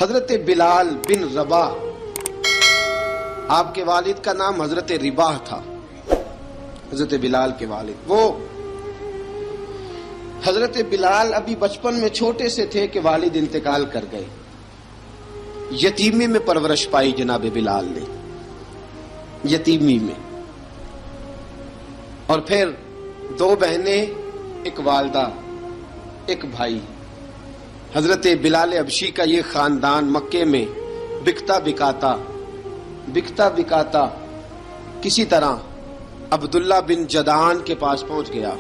حضرت بلال بن رباح، آپ کے والد کا نام حضرت رباح تھا، حضرت بلال کے والد۔ وہ حضرت بلال ابھی بچپن میں چھوٹے سے تھے کہ والد انتقال کر گئے، یتیمی میں پرورش پائی جناب بلال نے، یتیمی میں، اور پھر دو بہنیں، ایک والدہ، ایک بھائی۔ حضرت بلال حبشی کا یہ خاندان مکے میں بکتا بکاتا کسی طرح عبداللہ بن جدعان کے پاس پہنچ گیا۔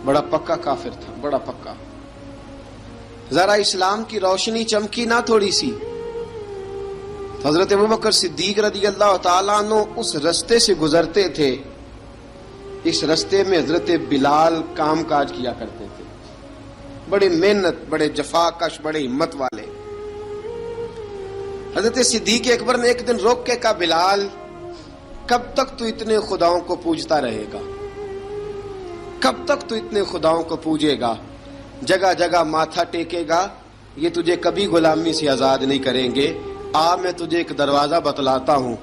بڑا پکا کافر تھا، بڑا پکا۔ ذرا اسلام کی روشنی چمکی نہ تھوڑی سی، حضرت ابوبکر صدیق رضی اللہ تعالیٰ عنہ اس رستے سے گزرتے تھے، اس رستے میں حضرت بلال کام کاج کیا کرتے تھے، بڑے محنت، بڑے جفاکش، بڑے ہمت والے۔ حضرت صدیق اکبر نے ایک دن روک کے کہا، بلال کب تک تو اتنے خداؤں کو پوجتا رہے گا؟ کب تک تو اتنے خداؤں کو پوجے گا، جگہ جگہ ماتھا ٹیکے گا؟ یہ تجھے کبھی غلامی سے آزاد نہیں کریں گے۔ میں تجھے ایک دروازہ بتلاتا ہوں،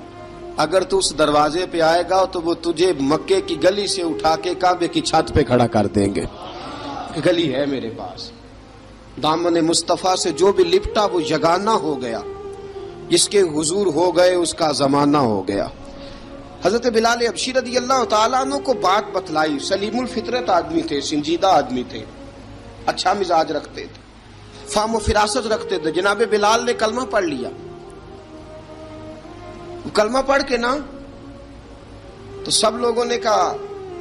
اگر تو اس دروازے پہ آئے گا تو وہ تجھے مکے کی گلی سے اٹھا کے کعبے کی چھت پہ کھڑا کر دیں گے۔ گلی ہے میرے پاس، دامن مصطفیٰ سے جو بھی لپٹا وہ یگانہ ہو گیا، جس کے حضور ہو گئے اس کا زمانہ ہو گیا۔ حضرت بلال حبشی رضی اللہ تعالیٰ عنہ کو بات بتلائی، سلیم الفطرت آدمی تھے، سنجیدہ آدمی تھے، اچھا مزاج رکھتے تھے، فہم و فراست رکھتے تھے۔ جناب بلال نے کلمہ پڑھ لیا، کلمہ پڑھ کے نا تو سب لوگوں نے کہا،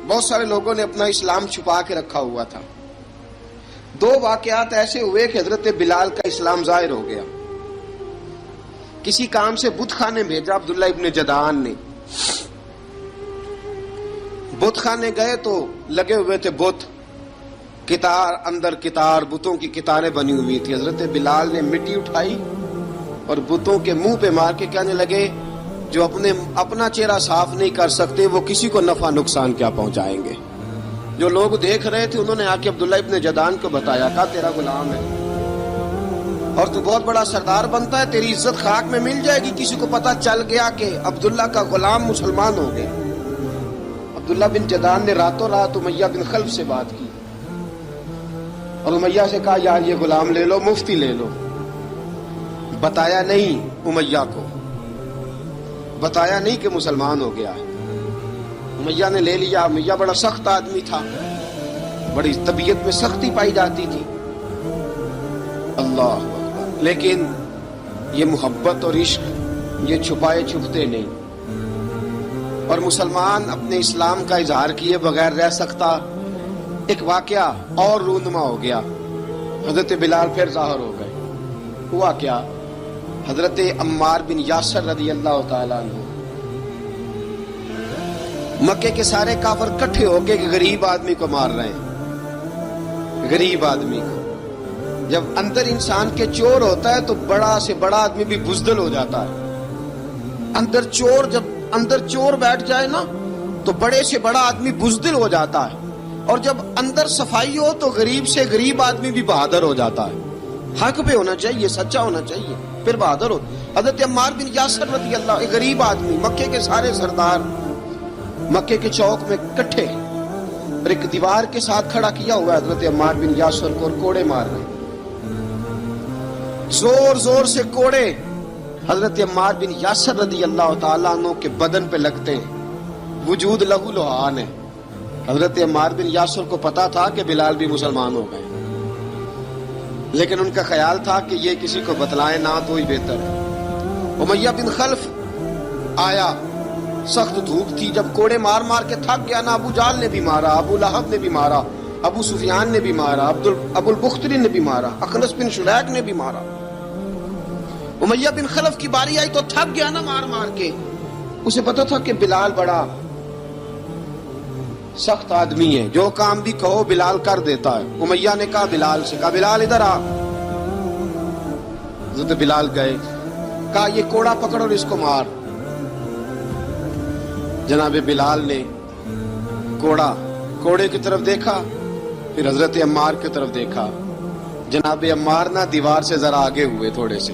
بہت سارے لوگوں نے اپنا اسلام چھپا کے رکھا ہوا تھا۔ دو واقعات ایسے ہوئے کہ حضرت بلال کا اسلام ظاہر ہو گیا۔ کسی کام سے بت خانے بھیجا عبداللہ ابن جدعان نے، بت خانے گئے تو لگے ہوئے تھے بت، کتار اندر کتار، بتوں کی کتاریں بنی ہوئی تھی۔ حضرت بلال نے مٹی اٹھائی اور بتوں کے منہ پہ مار کے کہنے لگے، جو اپنا چہرہ صاف نہیں کر سکتے وہ کسی کو نفع نقصان کیا پہنچائیں گے۔ جو لوگ دیکھ رہے تھے انہوں نے آ کے عبداللہ ابن جدعان کو بتایا، کہا تیرا غلام ہے اور تو بہت بڑا سردار بنتا ہے، تیری عزت خاک میں مل جائے گی۔ کسی کو پتا چل گیا کہ عبداللہ کا غلام مسلمان ہو گئے۔ عبداللہ بن جدعان نے راتوں رات امیہ بن خلف سے بات کی اور امیہ سے کہا، یار یہ غلام لے لو، مفتی لے لو۔ بتایا نہیں امیہ کو، بتایا نہیں کہ مسلمان ہو گیا ہے۔ امیہ نے لے لیا۔ امیہ بڑا سخت آدمی تھا، بڑی طبیعت میں سختی پائی جاتی تھی، اللہ، لیکن یہ محبت اور عشق یہ چھپائے چھپتے نہیں، اور مسلمان اپنے اسلام کا اظہار کیے بغیر رہ سکتا۔ ایک واقعہ اور رونما ہو گیا، حضرت بلال پھر ظاہر ہو گئے۔ ہوا کیا؟ حضرت عمار بن یاسر رضی اللہ تعالیٰ عنہ، مکے کے سارے کافر کٹھے ہو کے غریب آدمی کو مار رہے ہیں، غریب آدمی کو۔ جب اندر انسان کے چور ہوتا ہے تو بڑا سے بڑا آدمی بھی بزدل ہو جاتا ہے۔ جب اندر چور بیٹھ جائے نا تو بڑے سے بڑا آدمی بزدل ہو جاتا ہے، اور جب اندر صفائی ہو تو غریب سے غریب آدمی بھی بہادر ہو جاتا ہے۔ حق پہ ہونا چاہیے، سچا ہونا چاہیے، پھر بہادر ہو۔ حضرت عمار بن یاسر رضی اللہ، ایک غریب آدمی، مکے کے سارے سردار مکے کے چوک میں کٹھے، اور ایک دیوار کے ساتھ کھڑا کیا ہوا ہے حضرت عمار بن یاسر کو، اور کوڑے مار رہے ہیں، زور زور سے کوڑے حضرت عمار بن یاسر رضی اللہ تعالیٰ عنہ کے بدن پہ لگتے ہیں، وجود لہو لہان ہے۔ حضرت عمار بن یاسر کو پتا تھا کہ بلال بھی مسلمان ہو گئے، لیکن ان کا خیال تھا کہ یہ کسی کو بتلائے نہ تو ہی بہتر ہے۔ امیہ بن خلف آیا، سخت دھوپ تھی، جب کوڑے مار مار کے تھک گیا نا، ابو جال نے بھی مارا، ابو لہب نے بھی مارا، ابو سفیان نے بھی مارا، ابو البختری نے بھی مارا، اخنس بن شریک نے بھی مارا۔ امیہ بن خلف کی باری آئی تو تھک گیا نا مار مار کے، اسے پتا تھا کہ بلال بڑا سخت آدمی ہے، جو کام بھی کہو بلال کر دیتا ہے۔ امیہ نے کہا بلال سے، کہا بلال ادھر آ۔ حضرت بلال گئے، کہا یہ کوڑا پکڑ اور اس کو مار۔ جناب بلال نے کوڑے کی طرف دیکھا، پھر حضرت عمار کی طرف دیکھا۔ جناب عمار نہ دیوار سے ذرا آگے ہوئے تھوڑے سے،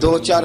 2-4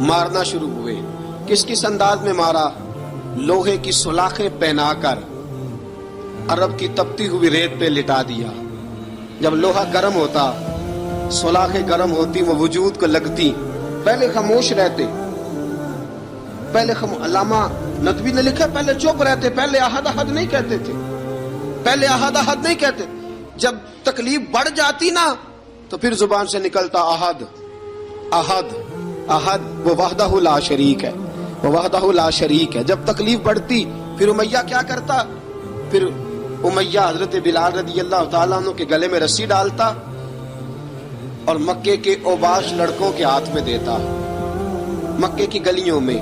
مارنا شروع ہوئے. کس کس انداز میں مارا؟ لوہے کی سلاخیں پہنا کر عرب کی تپتی ہوئی ریت پہ لٹا دیا. جب لوہا گرم ہوتا، سلاخیں گرم ہوتی، وہ وجود کو لگتی، پہلے خاموش رہتے. پہلے علامہ ندوی نے لکھا پہلے چپ رہتے، پہلے احد احد نہیں کہتے تھے، پہلے احد احد نہیں کہتے. جب تکلیف بڑھ جاتی نا تو پھر زبان سے نکلتا احد احد احد. وہ وحدہ لا شریک ہے، وہ وحدہ لا شریک ہے. جب تکلیف بڑھتی پھر امیہ کیا کرتا؟ پھر امیہ حضرت بلال رضی اللہ تعالیٰ عنہ کے گلے میں رسی ڈالتا اور مکے کے اوباش لڑکوں کے ہاتھ میں دیتا. مکے کی گلیوں میں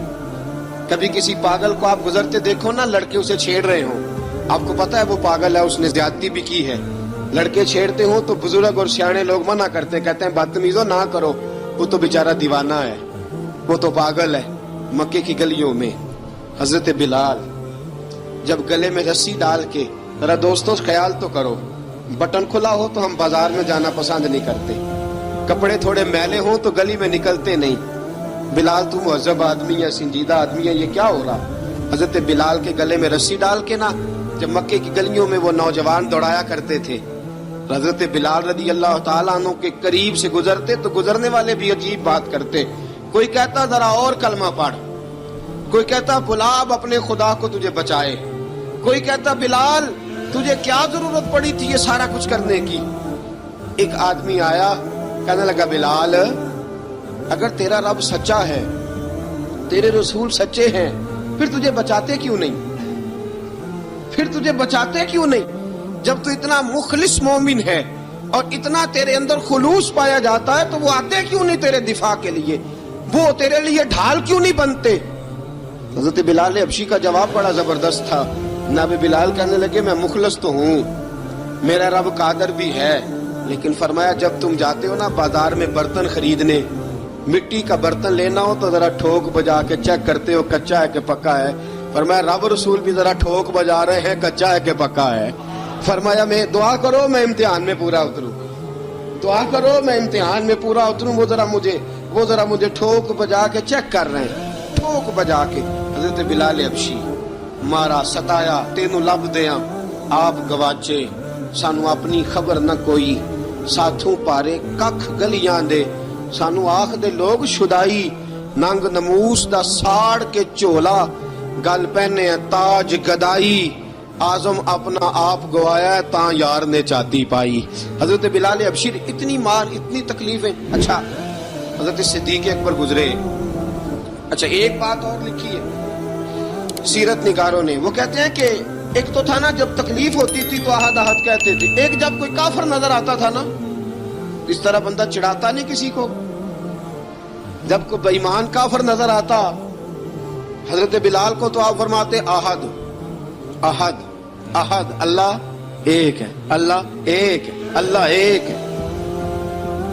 کبھی کسی پاگل کو آپ گزرتے دیکھو نا، لڑکے اسے چھیڑ رہے ہوں، آپ کو پتا ہے وہ پاگل ہے، اس نے زیادتی بھی کی ہے. لڑکے چھیڑتے ہوں تو بزرگ اور سیانے لوگ منع کرتے، کہتے ہیں بدتمیزوں نہ کرو، وہ تو بیچارہ دیوانہ ہے، وہ تو پاگل ہے. مکے کی گلیوں میں حضرت بلال جب گلے میں رسی ڈال کے، ذرا دوستوں خیال تو کرو، بٹن کھلا ہو تو ہم بازار میں جانا پسند نہیں کرتے، کپڑے تھوڑے میلے ہوں تو گلی میں نکلتے نہیں. بلال تو مہذب آدمی ہے، سنجیدہ آدمی ہے، یہ کیا ہو رہا؟ حضرت بلال کے گلے میں رسی ڈال کے نا، جب مکے کی گلیوں میں وہ نوجوان دوڑایا کرتے تھے، حضرت بلال رضی اللہ تعالیٰ عنہ کے قریب سے گزرتے تو گزرنے والے بھی عجیب بات کرتے. کوئی کہتا ذرا اور کلمہ پڑھ، کوئی کہتا بلا اب اپنے خدا کو تجھے بچائے، کوئی کہتا بلال تجھے کیا ضرورت پڑی تھی یہ سارا کچھ کرنے کی. ایک آدمی آیا کہنے لگا بلال اگر تیرا رب سچا ہے، تیرے رسول سچے ہیں، پھر تجھے بچاتے کیوں نہیں؟ پھر تجھے بچاتے کیوں نہیں؟ جب تو اتنا مخلص مومن ہے اور اتنا تیرے اندر خلوص پایا جاتا ہے تو وہ آتے کیوں نہیں تیرے دفاع کے لیے؟ وہ تیرے لیے ڈھال کیوں نہیں بنتے؟ حضرت بلال حبشی کا جواب بڑا زبردست تھا. جناب بلال کہنے لگے میں مخلص تو ہوں، میرا رب قادر بھی ہے، لیکن فرمایا جب تم جاتے ہو نا بازار میں برتن خریدنے، مٹی کا برتن لینا ہو تو ذرا ٹھوک بجا کے چیک کرتے ہو کچا ہے کہ پکا ہے. فرمایا رب رسول بھی ذرا ٹھوک بجا رہے ہیں کچا ہے کہ پکا ہے. فرمایا میں دعا کرو میں امتحان میں پورا اتروں، دعا کرو میں امتحان میں پورا اتروں. وہ ذرا مجھے ٹھوک بجا کے چیک کر رہے ہیں، ٹھوک بجا کے. حضرت بلال حبشی مارا ستایا تینوں لب دیاں آپ گواچے، سانو اپنی خبر نہ کوئی، ساتھوں پارے ککھ گلیاں دے، سانو آخ دے لوگ شدائی، ننگ نموس دا ساڑ کے چولا، گل پہنے تاج گدائی، آزم اپنا آپ گوایا ہے تاں یار نے چاتی پائی. حضرت بلال حبشی اتنی مار اتنی تکلیفیں. اچھا حضرت صدیق اکبر گزرے. اچھا ایک بات اور لکھی ہے سیرت نگاروں نے، وہ کہتے ہیں کہ ایک تو تھا نا جب تکلیف ہوتی تھی تو احد احد کہتے تھے، ایک جب کوئی کافر نظر آتا تھا نا اس طرح بندہ چڑھاتا نہیں کسی کو، جب کوئی بے ایمان کافر نظر آتا حضرت بلال کو تو آپ فرماتے احد احد احد، اللہ ایک ہے، اللہ ایک ہے، اللہ ایک ہے،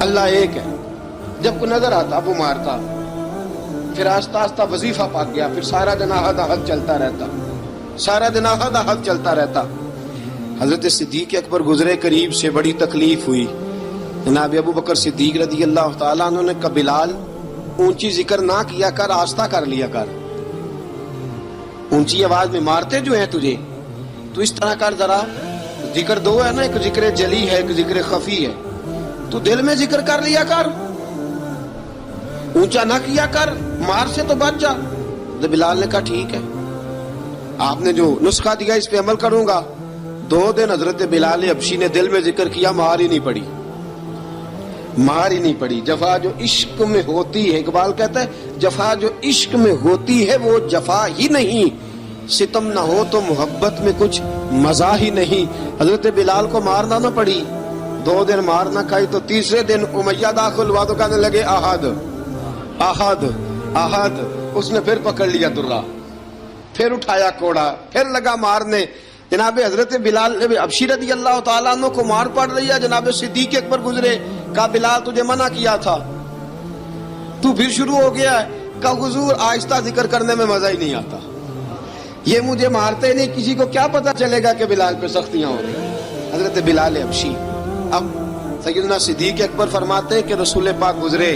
اللہ ایک ہے. جب کوئی نظر آتا وہ مارتا. پھر آہستہ آہستہ وظیفہ پاک گیا، پھر سارا دن احد احد چلتا رہتا، سارا دن احد احد چلتا رہتا. حضرت صدیق اکبر گزرے قریب سے، بڑی تکلیف ہوئی. جناب ابو بکر صدیق رضی اللہ تعالیٰ عنہ نے کہا بلال اونچی ذکر نہ کیا کر، آہستہ کر لیا کر، اونچی آواز میں مارتے جو ہیں تجھے تو اس طرح کر، ذرا ذکر دو ہے نا، ایک ذکر جلی ہے ایک ذکر خفی ہے، تو دل میں ذکر کر لیا کر، اونچا نہ کیا کر، مار سے تو بچ جا. تو بلال نے کہا ٹھیک ہے، آپ نے جو نسخہ دیا اس پہ عمل کروں گا. 2 دن حضرت بلال حبشی نے دل میں ذکر کیا، مار ہی نہیں پڑی، مار ہی نہیں پڑی. جفا جو عشق میں ہوتی ہے، اقبال کہتا ہے جفا جو عشق میں ہوتی ہے وہ جفا ہی نہیں، ستم نہ ہو تو محبت میں کچھ مزہ ہی نہیں. حضرت بلال کو مارنا نہ پڑی، 2 دن مار نہ کھائی تو تیسرے دن امیہ داخل ہوا تو کہنے لگے احد احد احد. اس نے پھر پکڑ لیا درہ، پھر اٹھایا کوڑا، پھر لگا مارنے. جناب حضرت بلال حبشی رضی اللہ تعالیٰ عنہ کو مار پڑ رہی ہے. جناب صدیق اکبر گزرے، کہا بلال تجھے منع کیا تھا، تو پھر شروع ہو گیا ہے. کہا حضور آہستہ ذکر کرنے میں مزہ ہی نہیں آتا، یہ مجھے مارتے نہیں، کسی کو کیا پتا چلے گا کہ بلال پہ سختیاں ہو رہی. حضرت بلال حبشی. اب سیدنا صدیق اکبر فرماتے ہیں کہ رسول پاک گزرے،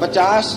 50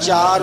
4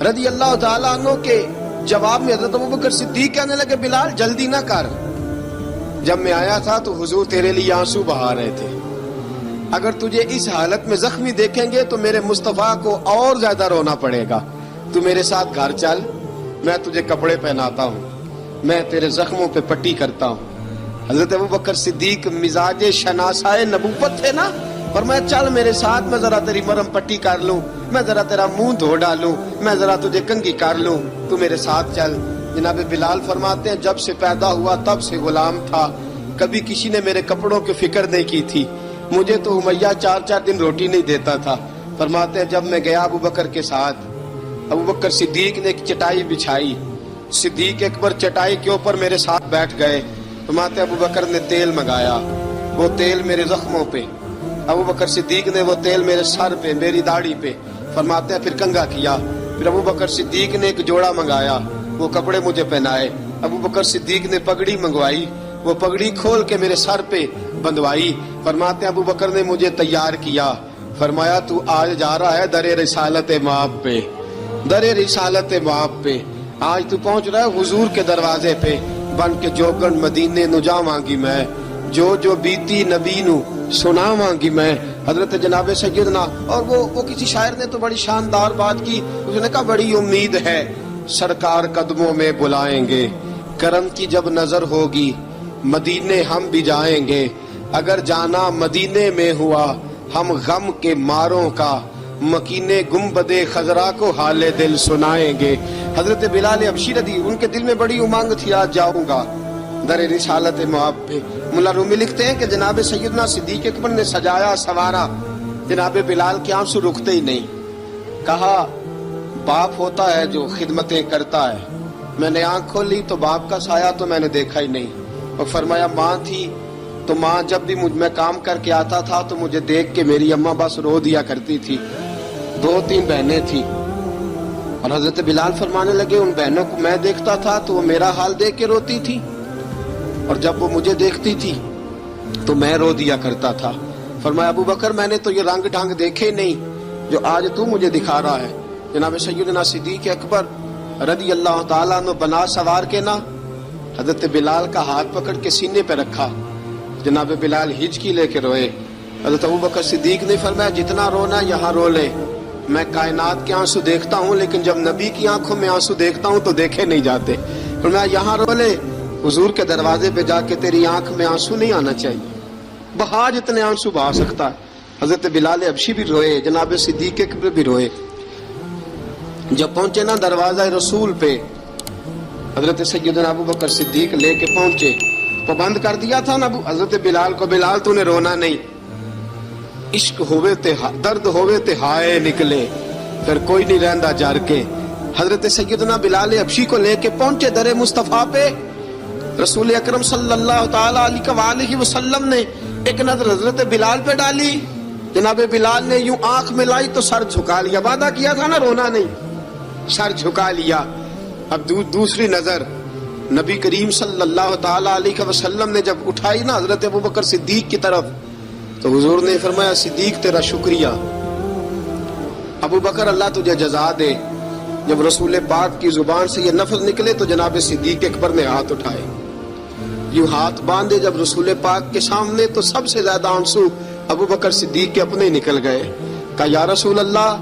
رضی اللہ تعالیٰ عنہ کے جواب میں حضرت ابوبکر صدیق کہنے لگے بلال جلدی نہ کر، جب میں آیا تھا تو حضور تیرے لیے آنسو بہا رہے تھے، اگر تجھے اس حالت میں زخمی دیکھیں گے تو میرے مصطفیٰ کو اور زیادہ رونا پڑے گا، تو میرے ساتھ گھر چل، میں تجھے کپڑے پہناتا ہوں، میں تیرے زخموں پہ پٹی کرتا ہوں۔ حضرت ابوبکر صدیق مزاج شناسائے نبوت تھے نا، فرمایا چل میرے ساتھ، میں ذرا تیری مرم پٹی کر لوں، میں ذرا تیرا منہ دھو ڈالوں، میں ذرا تجھے کنگھی کر لوں، تو میرے ساتھ چل۔ جناب بلال فرماتے ہیں جب سے پیدا ہوا تب سے غلام تھا، کبھی کسی نے میرے کپڑوں کی فکر نہیں کی تھی، مجھے تو امیہ 4 دن روٹی نہیں دیتا تھا۔ فرماتے ہیں جب میں گیا ابوبکر کے ساتھ، ابوبکر صدیق نے ایک چٹائی بچھائی، صدیق اکبر چٹائی کے اوپر میرے ساتھ بیٹھ گئے۔ فرماتے ہیں ابوبکر نے تیل منگایا، وہ تیل میرے زخموں پہ، ابوبکر صدیق نے وہ تیل میرے سر پہ، میری داڑھی پہ، فرماتے ہیں پھر کنگھا کیا، پھر ابوبکر صدیق نے ایک جوڑا منگایا، وہ کپڑے مجھے پہنائے، ابوبکر صدیق نے پگڑی منگوائی، وہ پگڑی کھول کے میرے سر پہ بندھوائی۔ فرماتے ہیں ابوبکر نے مجھے تیار کیا، فرمایا تو آج جا رہا ہے در رسالت مآب پہ، در رسالت مآب پہ، آج تو پہنچ رہا ہے حضور کے دروازے پہ، بن کے جوگن مدینے نو جاواں گی میں، جو بیتی نبی نو سنا مانگی میں۔ حضرت جناب سیدنا، اور وہ کسی شاعر نے تو بڑی شاندار بات کی، اس نے کہا بڑی امید ہے سرکار قدموں میں بلائیں گے، کرم کی جب نظر ہوگی مدینے ہم بھی جائیں گے، اگر جانا مدینے میں ہوا ہم غم کے ماروں کا، مکینے گنبد خضرا کو حال دل سنائیں گے۔ حضرت بلال حبشی رضی، ان کے دل میں بڑی امنگ تھی آج جاؤں گا در رسالت مآب پہ۔ ملا رومی لکھتے ہیں کہ جناب سیدنا صدیق اکبر نے سجایا سوارا، جناب بلال کے آنسو رکتے ہی نہیں۔ کہا باپ ہوتا ہے جو خدمتیں کرتا ہے، میں نے آنکھ کھولی تو باپ کا سایہ تو میں نے دیکھا ہی نہیں، اور فرمایا ماں تھی تو ماں جب بھی میں کام کر کے آتا تھا تو مجھے دیکھ کے میری اماں بس رو دیا کرتی تھی، 2-3 بہنیں تھی، اور حضرت بلال فرمانے لگے ان بہنوں کو میں دیکھتا تھا تو وہ میرا حال دیکھ کے روتی تھی، اور جب وہ مجھے دیکھتی تھی تو میں رو دیا کرتا تھا۔ فرمایا ابوبکر میں نے تو یہ رنگ ڈھنگ دیکھے نہیں جو آج تو مجھے دکھا رہا ہے۔ جناب سیدنا صدیق اکبر رضی اللہ تعالیٰ عنہ بنا سوار کے نا حضرت بلال کا ہاتھ پکڑ کے سینے پہ رکھا، جناب بلال ہچکی لے کے روئے۔ حضرت ابوبکر صدیق نے فرمایا جتنا رونا یہاں رو لے، میں کائنات کے آنسو دیکھتا ہوں لیکن جب نبی کی آنکھوں میں آنسو دیکھتا ہوں تو دیکھے نہیں جاتے، فرمایا یہاں رو لے، حضور کے دروازے پہ جا کے تیری آنکھ میں آنسو نہیں آنا چاہیے، بہا جتنے آنسو بہا سکتا ہے۔ حضرت بلال حبشی بھی روئے، جناب صدیق اکبر بھی روئے۔ جب پہنچے نا دروازہ رسول پہ، حضرت سیدنا ابوبکر صدیق لے کے پہنچے، پابند کر دیا تھا نا حضرت بلال کو، بلال تو نے رونا نہیں، عشق ہوئے تے درد ہوئے تے ہائے نکلے، پھر کوئی نہیں رہندا جر کے۔ حضرت سیدنا بلال حبشی کو لے کے پہنچے در مصطفیٰ پہ، رسول اکرم صلی اللہ تعالی علیہ وسلم نے ایک نظر حضرت بلال پہ ڈالی، جناب بلال نے یوں آنکھ میں لائی تو سر جھکا لیا، وعدہ کیا تھا نا رونا نہیں، سر جھکا لیا۔ اب دوسری نظر نبی کریم صلی اللہ تعالی علیہ وسلم نے جب اٹھائی نا حضرت ابوبکر صدیق کی طرف، تو حضور نے فرمایا صدیق تیرا شکریہ، ابوبکر اللہ تجھے جزا دے۔ جب رسول پاک کی زبان سے یہ لفظ نکلے تو جناب صدیق اکبر نے ہاتھ اٹھائے، یوں ہاتھ باندھے جب رسول پاک کے سامنے تو سب سے زیادہ آنسو ابوبکر صدیق کے اپنے نکل گئے۔ کہا یا رسول اللہ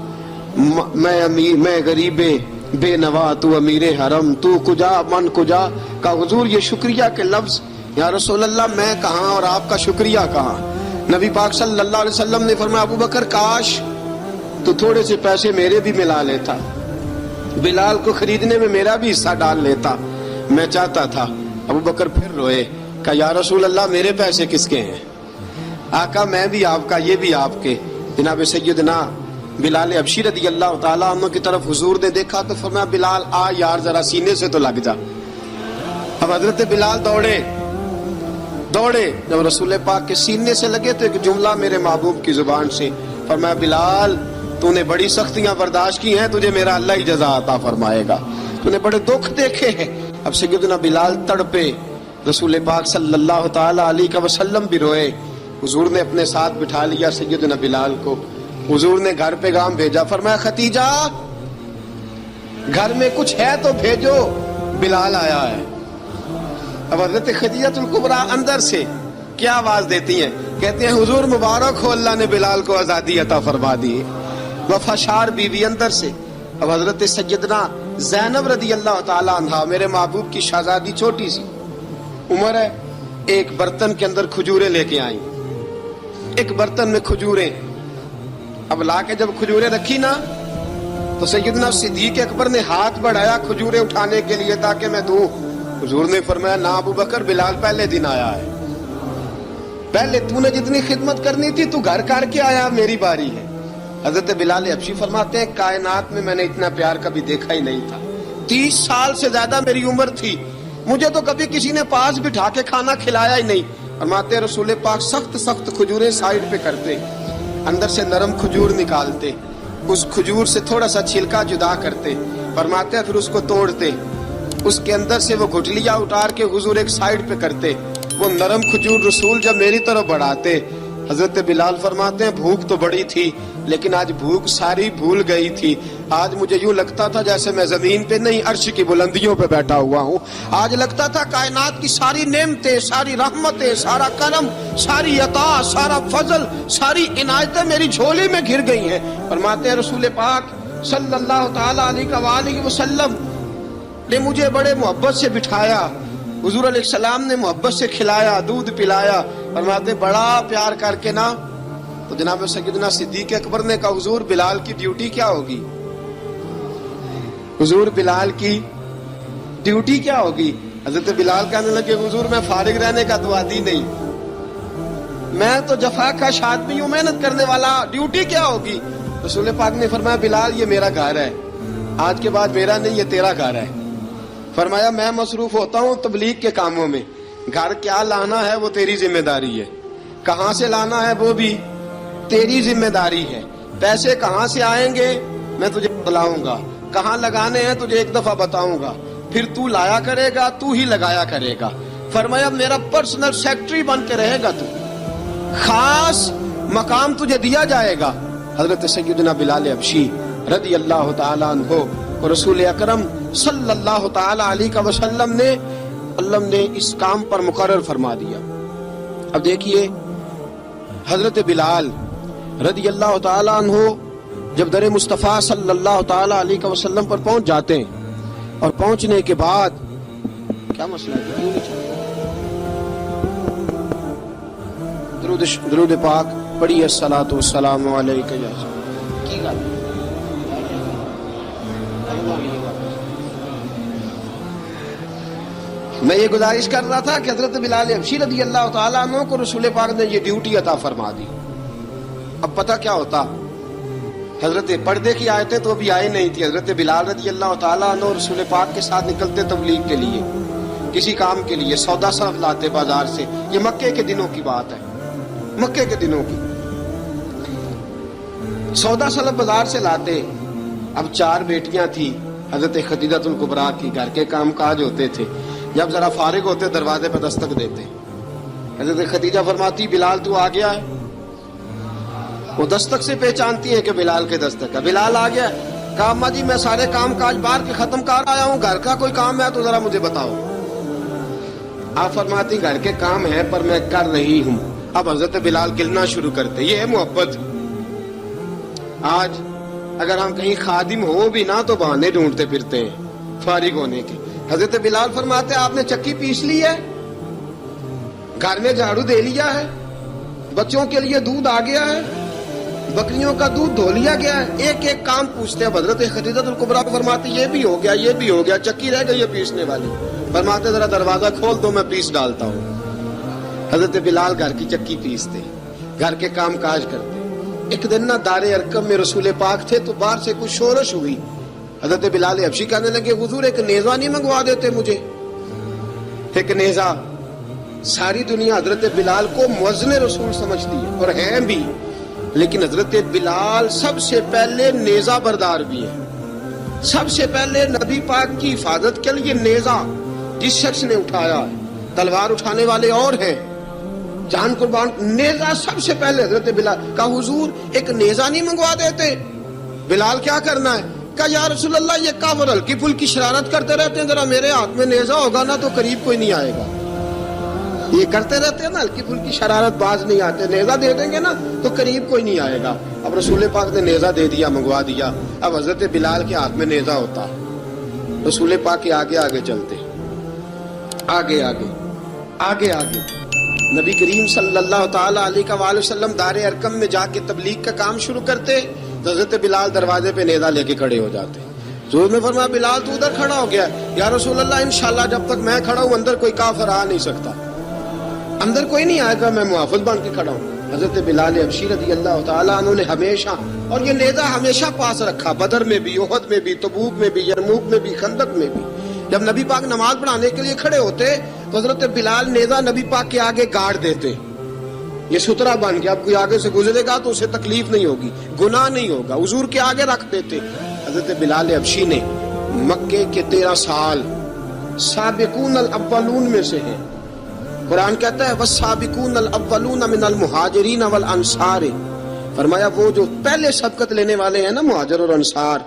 میں غریب بے نوا، تو امیر حرم، تو کجا من کجا۔ کہا حضور یہ شکریہ کے لفظ، یا رسول اللہ میں کہاں اور آپ کا شکریہ کہاں۔ نبی پاک صلی اللہ علیہ وسلم نے فرمایا ابوبکر کاش تو تھوڑے سے پیسے میرے بھی ملا لیتا، بلال کو خریدنے میں میرا بھی حصہ ڈال لیتا، میں چاہتا تھا۔ ابوبکر پھر روئے، کہا یا رسول اللہ میرے پیسے کس کے ہیں؟ آقا میں بھی آپ کا، یہ بھی آپ کے۔ جناب سیدنا بلال حبشی رضی اللہ تعالیٰ عنہ کی طرف حضور نے دیکھا تو فرمایا بلال آ یار ذرا سینے سے تو لگ جا۔ اب حضرت بلال دوڑے، جب رسول پاک کے سینے سے لگے تو ایک جملہ میرے محبوب کی زبان سے، فرمایا بلال تو نے بڑی سختیاں برداشت کی ہیں، تجھے میرا اللہ ہی جزا عطا فرمائے گا، تو نے بڑے دکھ دیکھے ہیں۔ اب سیدنا بلال تڑپے، رسول پاک صلی اللہ تعالی علیہ وسلم بھی روئے۔ حضور نے اپنے ساتھ بٹھا لیا سیدنا بلال کو، حضور نے گھر پیغام بھیجا، فرمایا ختیجہ گھر میں کچھ ہے تو بھیجو، بلال آیا ہے۔ اب حضرت خدیجہ الکبریٰ اندر سے کیا آواز دیتی ہیں؟ کہتے ہیں حضور مبارک ہو، اللہ نے بلال کو آزادی عطا فرما دی۔ وفاشار بیوی اندر سے۔ اب حضرت سیدنا زینب رضی اللہ تعالی عنہا، میرے محبوب کی شہزادی، چھوٹی سی عمر ہے، ایک برتن کے اندر کھجوریں لے کے آئیں، ایک برتن میں کھجوریں۔ اب لا کے جب کھجوریں رکھی نا تو سیدنا صدیق اکبر نے ہاتھ بڑھایا کھجوریں اٹھانے کے لیے تاکہ میں دوں۔ حضور نے فرمایا نہ ابو بکر، بلال پہلے دن آیا ہے، پہلے تو نے جتنی خدمت کرنی تھی تو گھر کر کے آیا، میری باری ہے۔ حضرت بلال حبشی فرماتے ہیں کائنات میں نے اتنا پیار کبھی دیکھا ہی نہیں تھا۔ 30 سال سے زیادہ میری عمر تھی، مجھے تو کبھی کسی نے پاس بٹھا کے کھانا کھلایا ہی نہیں۔ فرماتے ہیں رسول پاک سخت سخت کھجوریں سائیڈ پہ کرتے، اندر سے نرم کھجور نکالتے، اس کھجور سے تھوڑا سا چھلکا جدا کرتے، فرماتے ہیں پھر اس کو توڑتے، اس کے اندر سے وہ گٹلیاں اتار کے حضور ایک سائیڈ پہ کرتے، وہ نرم کھجور رسول جب میری طرف بڑھاتے، حضرت بلال فرماتے ہیں بھوک تو بڑی تھی لیکن آج بھوک ساری بھول گئی تھی۔ آج مجھے یوں لگتا تھا جیسے میں زمین پہ نہیں عرش کی بلندیوں پہ بیٹھا ہوا ہوں۔ آج لگتا تھا کائنات کی ساری نعمتیں، ساری رحمتیں، سارا کرم، ساری عطا، سارا فضل، ساری عنایتیں میری جھولی میں گر گئی ہیں۔ فرماتے ہیں رسول پاک صلی اللہ تعالی علیہ وآلہ وسلم نے مجھے بڑے محبت سے بٹھایا، حضور علیہ السلام نے محبت سے کھلایا، دودھ پلایا۔ فرماتے بڑا پیار کر کے نا تو جناب سیدنا صدیق اکبر نے کہا حضور بلال کی ڈیوٹی کیا ہوگی؟ حضور بلال کی ڈیوٹی کیا ہوگی؟ حضرت بلال کہنے لگے حضور میں فارغ رہنے کا تو عادی نہیں، میں تو جفا کش آدمی ہوں، محنت کرنے والا، ڈیوٹی کیا ہوگی؟ رسول پاک نے فرمایا بلال یہ میرا گھر ہے، آج کے بعد میرا نہیں، یہ تیرا گھر ہے۔ فرمایا میں مصروف ہوتا ہوں تبلیغ کے کاموں میں، گھر کیا لانا ہے وہ تیری ذمہ داری ہے، کہاں سے لانا ہے وہ بھی تیری ذمہ داری ہے، پیسے کہاں سے آئیں گے میں تجھے بتلاؤں گا، کہاں لگانے ہیں تجھے ایک دفعہ بتاؤں گا، پھر تو لایا کرے گا، تو ہی لگایا کرے گا۔ فرمایا میرا پرسنل سیکٹری بن کے رہے گا، تو خاص مقام تجھے دیا جائے گا۔ حضرت سیدنا بلال حبشی رضی اللہ تعالی عنہ اور رسول اکرم صلی اللہ تعالی علیہ وسلم نے اس کام پر مقرر فرما دیا۔ اب دیکھیے حضرت بلال رضی اللہ تعالی عنہ جب در مصطفیٰ صلی اللہ تعالی علیہ وسلم پر پہنچ جاتے ہیں اور پہنچنے کے بعد کیا مسئلہ ہے؟ درود پاک پڑھیے الصلاۃ والسلام علیک یا کی گل میں یہ گزارش کر رہا تھا کہ حضرت بلال حبشی رضی اللہ تعالیٰ عنہ کو رسول پاک نے یہ ڈیوٹی عطا فرما دی۔ اب پتہ کیا ہوتا، حضرت پردے کی آیتیں تو ابھی آئی نہیں تھی، حضرت بلال رضی اللہ تعالیٰ عنہ رسول پاک کے ساتھ نکلتے تبلیغ کے لیے، کسی کام کے لیے، سودا صرف لاتے بازار سے، یہ مکے کے دنوں کی بات ہے، مکے کے دنوں کی سودا صرف بازار سے لاتے۔ اب 4 بیٹیاں تھیں حضرت خدیجہ الکبریٰ کی، گھر کے کام کاج ہوتے تھے، جب ذرا فارغ ہوتے دروازے پہ دستک دیتے، حضرت خدیجہ فرماتی بلال تو آ گیا ہے، وہ دستک سے پہچانتی ہیں کہ بلال کے دستک ہے، بلال آ گیا، کہا اماں جی میں سارے کام کاج باہر کے ختم کر آیا ہوں، گھر کا کوئی کام ہے تو ذرا مجھے بتاؤ۔ آپ فرماتی گھر کے کام ہے پر میں کر رہی ہوں۔ اب حضرت بلال گلنا شروع کرتے، یہ ہے محبت۔ آج اگر ہم کہیں خادم ہو بھی نہ تو بہانے ڈھونڈتے پھرتے ہیں فارغ ہونے کے۔ حضرت بلال فرماتے آپ نے چکی پیس لی ہے، گھر میں جھاڑو دے لیا ہے، بچوں کے لیے دودھ آ گیا ہے، بکریوں کا دودھ دھو لیا گیا ہے، ایک ایک کام پوچھتے ہیں۔ حضرت خدیجہ الکبریٰ فرماتے یہ بھی ہو گیا، یہ بھی ہو گیا، چکی رہ گئی ہے پیسنے والی۔ فرماتے ذرا دروازہ کھول دو میں پیس ڈالتا ہوں۔ حضرت بلال گھر کی چکی پیستے، گھر کے کام کاج کرتے۔ ایک دن نہ دار ارقم میں رسول پاک تھے تو باہر سے کچھ شورش ہوئی، حضرت بلال حبشی کہنے لگے حضور ایک نیزہ نہیں منگوا دیتے مجھے؟ ایک نیزہ، ساری دنیا حضرت بلال کو مؤذن رسول سمجھتی ہے اور ہیں بھی، لیکن حضرت بلال سب سے پہلے نیزہ بردار بھی ہے۔ سب سے پہلے نبی پاک کی حفاظت کے لیے نیزہ جس شخص نے اٹھایا ہے، تلوار اٹھانے والے اور ہیں، جان قربان، نیزہ سب سے پہلے حضرت بلال کا۔ حضور ایک نیزہ نہیں منگوا دیتے؟ بلال کیا کرنا ہے؟ کہا یا رسول اللہ یہ کافر ہلکی پھلکی شرارت کرتے رہتے ہیں، ذرا میرے ہاتھ میں نیزہ ہوگا نا تو قریب کوئی نہیں آئے گا. یہ کرتے رہتے ہیں نا ہلکی پھلکی شرارت، باز نہیں آتے، نیزہ دے دیں گے نا تو قریب کوئی نہیں آئے گا. اب رسول پاک نے نیزہ دے دیا، منگوا دیا. اب حضرت بلال کے ہاتھ میں نیزہ ہوتا، رسول پاک کے آگے آگے چلتے، آگے آگے آگے آگے. نبی کریم صلی اللہ تعالی علیہ وآلہ وسلم دار ارقم میں جا کے تبلیغ کا کام شروع کرتے، حضرت بلال دروازے پہ نیزہ لے کے کھڑے ہو جاتے. حضور نے فرمایا بلال تو ادھر کھڑا ہو گیا. یا رسول اللہ انشاءاللہ جب تک میں کھڑا ہوں اندر کوئی کافر آ نہیں سکتا، اندر کوئی نہیں آئے گا، میں محافظ بن کے کھڑا ہوں. حضرت بلال حبشی رضی اللہ تعالیٰ عنہ نے ہمیشہ، اور یہ نیزہ ہمیشہ پاس رکھا، بدر میں بھی، احد میں بھی، تبوک میں بھی، یرموک میں بھی، خندق میں بھی. جب نبی پاک نماز پڑھانے کے لیے کھڑے ہوتے تو حضرت بلال نیزہ نبی پاک کے آگے گاڑ دیتے. یہ سترا بن گیا، اب کوئی آگے سے گزرے گا تو اسے تکلیف نہیں ہوگی، گناہ نہیں ہوگا، حضور کے آگے رکھ دیتے. حضرت بلال حبشی نے مکے کے 13 سال سابقون الاولون میں سے ہیں. قرآن کہتا ہے والسابقون الاولون من المہاجرین والانصار، فرمایا وہ جو پہلے سبقت لینے والے ہیں نا مہاجر اور انصار،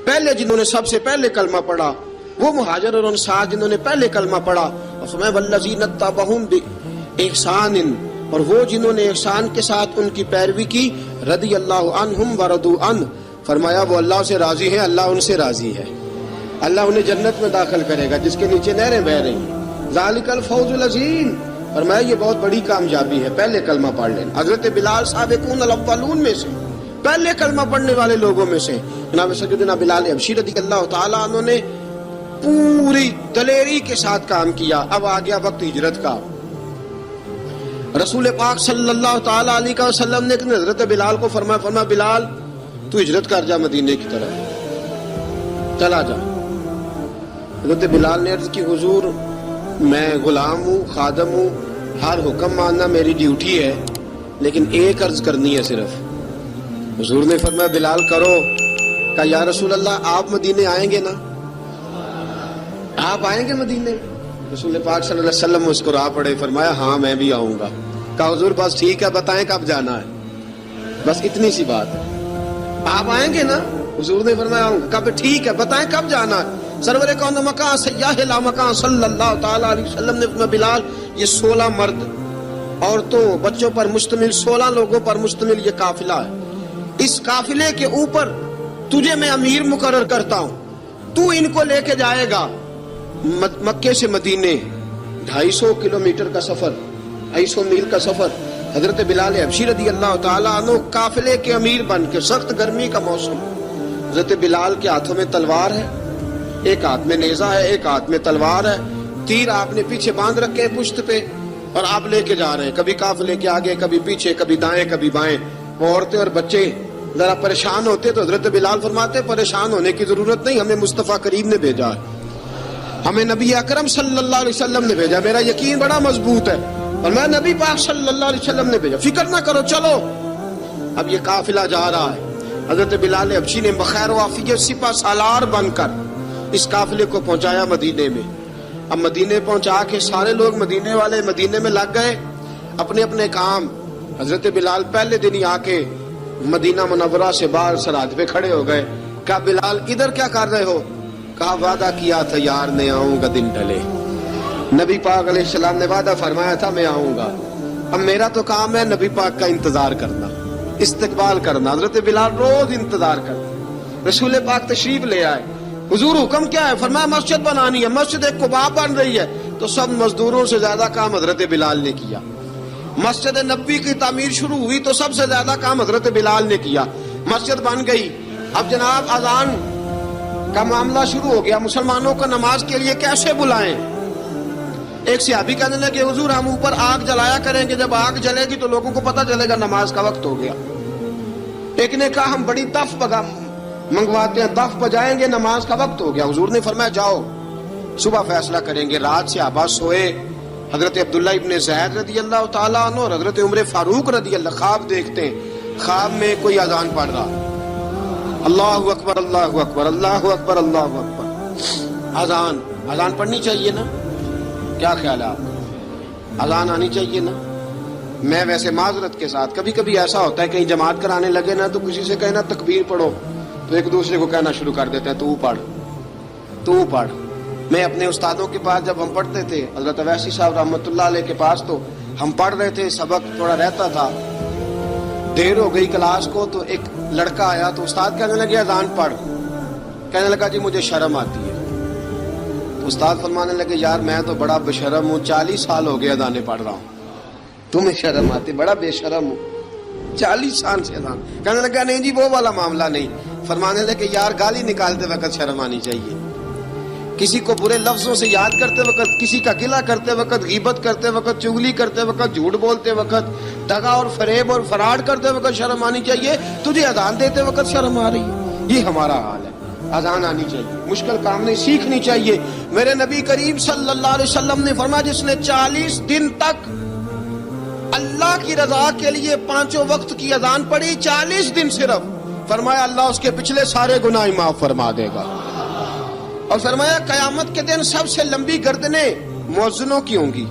پہلے جنہوں نے سب سے پہلے کلمہ پڑھا، وہ مہاجر اور انصار جنہوں نے پہلے کلمہ پڑھا. اور فرمایا والذین اتبعوہم بإحسان، اور وہ جنہوں نے احسان کے ساتھ ان کی پیروی کی، رضی اللہ عنہم ورضوا عنہ، فرمایا وہ اللہ سے راضی ہیں، اللہ ان سے راضی ہے. اللہ انہیں جنت میں داخل کرے گا جس کے نیچے نہریں بہ رہی ہیں. ذالک الفوز العظیم، فرمایا یہ بہت بڑی کامیابی ہے، پہلے کلمہ پڑھ لینا. حضرت بلال سابقون الاولون میں سے، پہلے کلمہ پڑھنے والے لوگوں میں سے. جناب سیدنا بلال حبشی رضی اللہ تعالیٰ عنہ نے پوری دلیری کے ساتھ کام کیا. اب آ گیا وقت ہجرت کا. رسول پاک صلی اللہ تعالیٰ علیہ وسلم نے حضرت بلال کو فرمایا بلال تو ہجرت کر جا مدینے کی طرف، چلا جا. حضرت بلال نے عرض کی حضور میں غلام ہوں، خادم ہوں، ہر حکم ماننا میری ڈیوٹی ہے، لیکن ایک عرض کرنی ہے صرف. حضور نے فرمایا بلال کرو. کہا یا رسول اللہ آپ مدینے آئیں گے نا، آپ آئیں گے مدینے؟ رسول پاک صلی اللہ علیہ وسلم مسکرا پڑے، فرمایا ہاں میں بھی آؤں گا. کہا حضور بس ٹھیک ہے، بتائیں کب جانا ہے، بس اتنی سی بات ہے. آپ آئیں گے نا؟ حضور نے فرمایا آؤں گا. کہا ٹھیک ہے، بتائیں کب جانا ہے. سرور کون مکان سیاح لا مکان صلی اللہ تعالی علیہ وسلم نے فرمایا بلال یہ 16 مرد، عورتوں، بچوں پر مشتمل، 16 لوگوں پر مشتمل یہ قافلہ ہے. اس قافلے کے اوپر تجھے میں امیر مقرر کرتا ہوں، تو ان کو لے کے جائے گا مکے سے مدینے. 250 کلومیٹر کا سفر، 250 میل کا سفر. حضرت بلال حبشی رضی اللہ تعالیٰ عنہ قافلے کے امیر بن کے، سخت گرمی کا موسم، حضرت بلال کے ہاتھوں میں تلوار ہے، ایک ہاتھ میں نیزہ ہے، ایک ہاتھ میں تلوار ہے. تیر آپ نے پیچھے باندھ رکھے پشت پہ اور آپ لے کے جا رہے ہیں، کبھی قافلے کے آگے، کبھی پیچھے، کبھی دائیں کبھی بائیں. وہ عورتیں اور بچے ذرا پریشان ہوتے تو حضرت بلال فرماتے پریشان ہونے کی ضرورت نہیں، ہمیں مصطفیٰ کریم نے بھیجا ہے، ہمیں نبی اکرم صلی اللہ علیہ وسلم نے بھیجا. میرا یقین بڑا مضبوط ہے اور میں نبی پاک صلی اللہ علیہ وسلم نے بھیجا، فکر نہ کرو چلو. اب یہ قافلہ جا رہا ہے. حضرت بلال حبشی نے بخیر و عافیت سپہ سالار بن کر اس قافلے کو پہنچایا مدینے میں. اب مدینے پہنچا کے سارے لوگ مدینے والے مدینے میں لگ گئے اپنے اپنے کام. حضرت بلال پہلے دن ہی آ کے مدینہ منورہ سے باہر سرحد پہ کھڑے ہو گئے. کہا بلال ادھر کیا کر رہے ہو؟ کہا وعدہ کیا تھا یار نے آؤں گا دن ڈھلے. نبی پاک علیہ السلام نے وعدہ فرمایا تھا میں آؤں گا. اب میرا تو کام ہے نبی پاک کا انتظار کرنا، استقبال کرنا. حضرت بلال روز انتظار کرتے. رسول پاک تشریف لے آئے. حضور حکم کیا ہے؟ فرمایا مسجد بنانی ہے. مسجد قباء بن رہی ہے. تو سب مزدوروں سے زیادہ کام حضرت بلال نے کیا. مسجد نبوی کی تعمیر شروع ہوئی تو سب سے زیادہ کام حضرت بلال نے کیا. مسجد بن گئی. اب جناب اذان کا معاملہ شروع ہو گیا. مسلمانوں کو نماز کے لیے کیسے بلائیں؟ ایک صحابی کہنے لگے حضور ہم اوپر آگ جلایا کریں گے، جب آگ جلے گی تو لوگوں کو پتہ چلے گا نماز کا وقت ہو گیا. ایک نے کہا ہم بڑی دف منگواتے ہیں، دف بجائیں گے، نماز کا وقت ہو گیا. حضور نے فرمایا جاؤ صبح فیصلہ کریں گے. رات سے صحابہ سوئے. حضرت عبداللہ ابن زید رضی اللہ تعالیٰ عنہ اور حضرت عمر فاروق رضی اللہ خواب دیکھتے ہیں. خواب میں کوئی اذان پڑھ رہا، اللہ اکبر اللہ اکبر اللہ اکبر اللہ اکبر. اذان پڑھنی چاہیے نا؟ کیا خیال ہے آپ کا؟ اذان آنی چاہیے نا؟ میں ویسے معذرت کے ساتھ کبھی کبھی ایسا ہوتا ہے کہیں جماعت کرانے لگے نا تو کسی سے کہنا تکبیر پڑھو تو تو ایک دوسرے کو کہنا شروع کر دیتے ہیں تو پڑھ تو پڑھ. میں اپنے استادوں کے پاس جب ہم پڑھتے تھے حضرت اویسی صاحب رحمۃ اللہ علیہ کے پاس، تو ہم پڑھ رہے تھے، سبق تھوڑا رہتا تھا، دیر ہو گئی کلاس کو، تو ایک لڑکا آیا تو استاد کہنے لگے اذان پڑھ. کہنے لگا جی مجھے شرم آتی ہے. تو استاد فرمانے لگے یار میں تو بڑا بے شرم ہوں، 40 سال ہو گئے اذانیں پڑھ رہا ہوں، تمہیں شرم آتی؟ بڑا بے شرم ہوں، 40 سال سے اذان. کہنے لگا نہیں جی وہ والا معاملہ نہیں. فرمانے لگے یار گالی نکالتے وقت شرم آنی چاہیے، کسی کو برے لفظوں سے یاد کرتے وقت، کسی کا گلہ کرتے وقت، غیبت کرتے وقت، چغلی کرتے وقت، جھوٹ بولتے وقت، دغا اور فریب اور فراڈ کرتے وقت شرم آنی چاہیے. تجھے اذان دیتے وقت شرم آ رہی ہے. یہ ہمارا حال ہے. اذان آنی چاہیے، مشکل کام نہیں، سیکھنی چاہیے. میرے نبی کریم صلی اللہ علیہ وسلم نے فرمایا جس نے 40 دن تک اللہ کی رضا کے لیے 5 وقت کی اذان پڑھی، 40 دن صرف، فرمایا اللہ اس کے پچھلے سارے گناہ معاف فرما دے گا. اور فرمایا قیامت کے دن سب سے لمبی گردنیں مؤذنوں کی ہوں گی،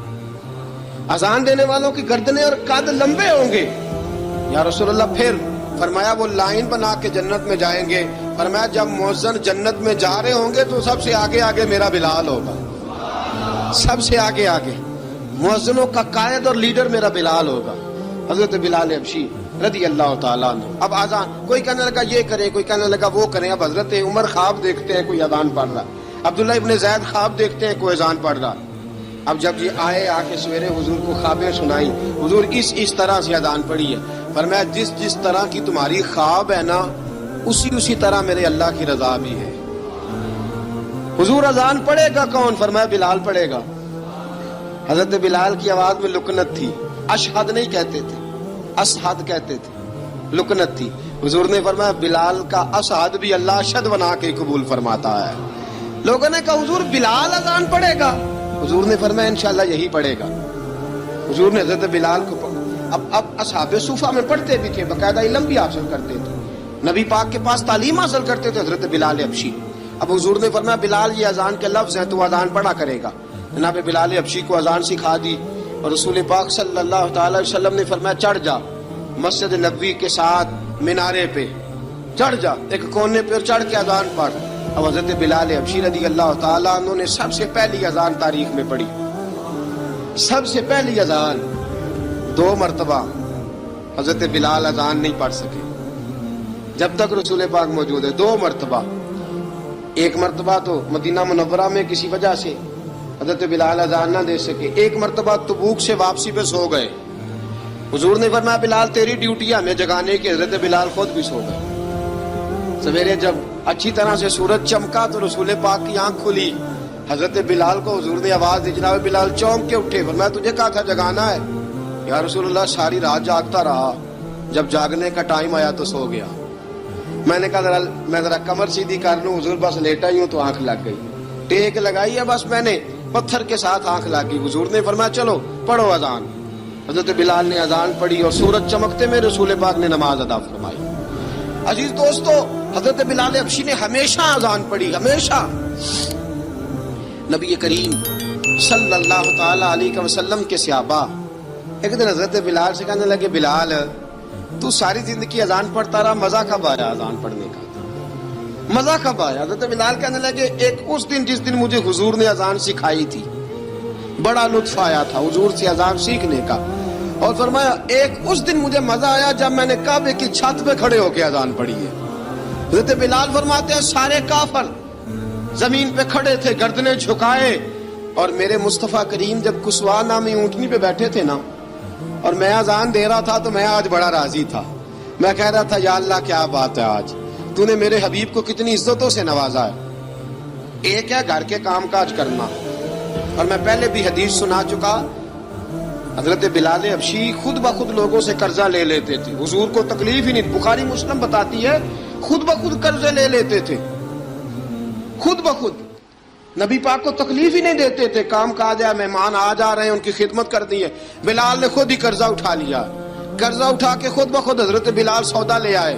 اذان دینے والوں کی گردنیں اور قد لمبے ہوں گے. یا رسول اللہ پھر؟ فرمایا وہ لائن بنا کے جنت میں جائیں گے. فرمایا جب مؤذن جنت میں جا رہے ہوں گے تو سب سے آگے آگے میرا بلال ہوگا، سب سے آگے آگے مؤذنوں کا قائد اور لیڈر میرا بلال ہوگا، حضرت بلال حبشی رضی اللہ تعالیٰ عنہ. اب اذان کوئی کہنے لگا یہ کریں، کوئی کہنے لگا وہ کریں. اب حضرت عمر خواب دیکھتے ہیں کوئی اذان پڑھ رہا، عبداللہ ابن زید خواب دیکھتے ہیں کوئی اذان پڑھ رہا. اب جب یہ آئے آ کے سویرے حضور کو خوابیں سنائی، حضور اس طرح سے اذان پڑھی ہے. فرمایا جس طرح کی تمہاری خواب ہے نا اسی طرح میرے اللہ کی رضا بھی ہے. حضور اذان پڑھے گا کون؟ فرمایا بلال پڑھے گا. حضرت بلال کی آواز میں لکنت تھی، اشہد نہیں کہتے تھے، اشہد کہتے تھے، لکنت تھی. حضور نے فرمایا بلال کا اشہد بھی اللہ اشہد بنا کے قبول فرماتا ہے. لوگوں نے کہا حضور بلال اذان پڑھے گا؟ حضور نے فرمایا انشاءاللہ یہی پڑھے گا. حضور نے حضرت بلال کو اب اصحاب صوفہ میں پڑھتے بھی تھے، باقاعدہ علم بھی حاصل کرتے تھے، نبی پاک کے پاس تعلیم حاصل کرتے تھے حضرت بلال حبشی. اب حضور نے فرمایا بلال یہ اذان کے لفظ ہیں تو اذان پڑھا کرے گا. جناب بلال حبشی کو اذان سکھا دی اور رسول پاک صلی اللہ تعالی وسلم نے فرمایا چڑھ جا مسجد نبوی کے ساتھ مینارے پہ، چڑھ جا ایک کونے پہ اور چڑھ کے اذان پڑھ. اب حضرت بلال حبشی رضی اللہ تعالیٰ عنہ نے سب سے پہلی اذان تاریخ میں پڑھی، سب سے پہلی اذان. 2 مرتبہ حضرت بلال اذان نہیں پڑھ سکے جب تک رسول پاک موجود ہے. 2 مرتبہ، ایک مرتبہ تو مدینہ منورہ میں کسی وجہ سے حضرت بلال اذان نہ دے سکے، ایک مرتبہ تبوک سے واپسی پہ سو گئے. حضور نے فرمایا بلال تیری ڈیوٹی ہے ہمیں جگانے کی. حضرت بلال خود بھی سو گئے. سویرے جب اچھی طرح سے سورج چمکا تو رسول پاک کی آنکھ کھلی. حضرت بلال کو حضور نے آواز دی، جناب بلال چونک کے اٹھے. فرمایا تجھے کہا تھا جگانا ہے. یا رسول اللہ ساری رات جاگتا رہا، جب جاگنے کا ٹائم آیا تو سو گیا. میں نے کہا میں ذرا کمر سیدھی کر لوں. حضور بس لیٹا ہی ہوں تو آنکھ لگ گئی، ٹیک لگائی ہے بس میں نے، پتھر کے ساتھ آنکھ لگ گئی. حضور نے فرمایا چلو پڑھو اذان. حضرت بلال نے اذان پڑھی اور سورج چمکتے میں رسول پاک نے نماز ادا فرمائی. عزیز دوستو حضرت بلال حبشی نے ہمیشہ اذان پڑھی، ہمیشہ. نبی کریم صلی اللہ تعالی علیہ وسلم کے صحابہ ایک دن حضرت بلال سے کہنے لگے بلال تو ساری زندگی اذان پڑھتا رہا، مزہ کب آیا اذان پڑھنے کا؟ مزہ کب آیا؟ حضرت بلال کہنے لگے ایک اس دن جس دن مجھے حضور نے اذان سکھائی تھی، بڑا لطف آیا تھا حضور سے اذان سیکھنے کا. اور فرمایا ایک اس دن مجھے مزہ آیا جب میں نے کعبے کی چھت پہ کھڑے ہو کے اذان پڑھی ہے. حضرت بلال فرماتے ہیں سارے کافر زمین پہ کھڑے تھے گردنیں جھکائے، اور میرے مصطفیٰ کریم جب کسوا نامی اونٹنی پہ بیٹھے تھے نا اور میں اذان دے رہا تھا تو میں آج بڑا راضی تھا. میں کہہ رہا تھا یا اللہ کیا بات ہے، آج تو نے میرے حبیب کو کتنی عزتوں سے نوازا ہے. ایک ہے گھر کے کام کاج کرنا، اور میں پہلے بھی حدیث سنا چکا، حضرت بلال حبشی خود بخود لوگوں سے قرضہ لے لیتے تھے، حضور کو تکلیف ہی نہیں. بخاری مسلم بتاتی ہے خود بخود قرضے لے لیتے تھے، خود بخود نبی پاک کو تکلیف ہی نہیں دیتے تھے. کام کاج ہے، مہمان آ جا رہے ہیں، ان کی خدمت کرنی ہے. بلال نے خود ہی قرضہ اٹھا لیا، قرضہ اٹھا کے خود بخود حضرت بلال سودا لے آئے،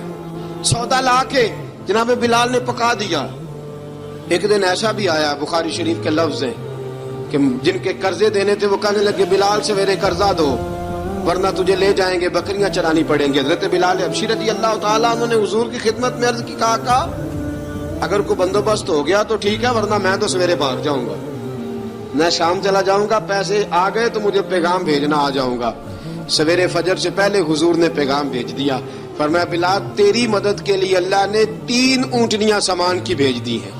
سودا لا کے جناب بلال نے پکا دیا. ایک دن ایسا بھی آیا بخاری شریف کے لفظ ہیں کہ جن کے قرضے دینے تھے وہ کہنے لگے بلال سویرے قرضہ دو. ورنہ تجھے لے جائیں گے، بکریاں چرانی پڑیں گی۔ حضرت بلال حبشی رضی اللہ تعالیٰ عنہ نے حضور کی خدمت میں عرض کی، کہا اگر کوئی بندوبست ہو گیا تو ٹھیک ہے، ورنہ میں تو سویرے باہر جاؤں گا، میں شام چلا جاؤں گا، پیسے آ گئے تو مجھے پیغام بھیجنا، آ جاؤں گا۔ سویرے فجر سے پہلے حضور نے پیغام بھیج دیا، فرمایا بلال تیری مدد کے لیے اللہ نے 3 اونٹنیاں سامان کی بھیج دی ہیں۔